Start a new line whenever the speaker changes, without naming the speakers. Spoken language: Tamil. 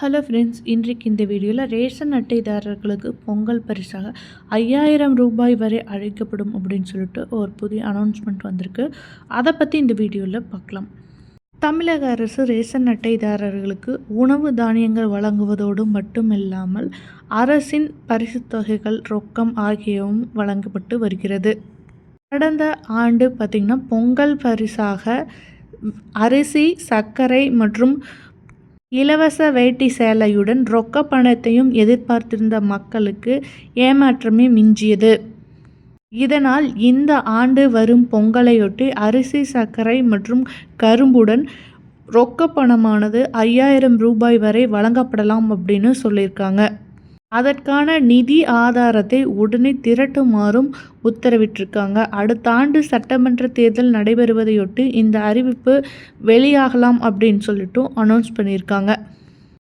ஹலோ ஃப்ரெண்ட்ஸ், இன்றைக்கு இந்த வீடியோவில் ரேஷன் அட்டைதாரர்களுக்கு பொங்கல் பரிசாக 5000 ரூபாய் வரை அழைக்கப்படும் அப்படின்னு சொல்லிட்டு ஒரு புதிய அனௌன்ஸ்மெண்ட் வந்திருக்கு. அதை பற்றி இந்த வீடியோவில் பார்க்கலாம். தமிழக அரசு ரேஷன் அட்டைதாரர்களுக்கு உணவு தானியங்கள் வழங்குவதோடு மட்டுமில்லாமல் அரசின் பரிசுத் தொகைகள், ரொக்கம் ஆகியவும் வழங்கப்பட்டு வருகிறது. கடந்த ஆண்டு பார்த்திங்கன்னா பொங்கல் பரிசாக அரிசி, சர்க்கரை மற்றும் இலவச வேட்டி சேலையுடன் ரொக்க பணத்தையும் எதிர்பார்த்திருந்த மக்களுக்கு ஏமாற்றமே மிஞ்சியது. இதனால் இந்த ஆண்டு வரும் பொங்கலையொட்டி அரிசி, சர்க்கரை மற்றும் கரும்புடன் ரொக்க பணமானது 5000 ரூபாய் வரை வழங்கப்படலாம் அப்படின்னு சொல்லியிருக்காங்க. அதற்கான நிதி ஆதாரத்தை உடனே திரட்டுமாறும் உத்தரவிட்டிருக்காங்க. அடுத்த ஆண்டு சட்டமன்ற தேர்தல் நடைபெறுவதையொட்டி இந்த அறிவிப்பு வெளியாகலாம் அப்படின்னு சொல்லிட்டு அனௌன்ஸ் பண்ணியிருக்காங்க.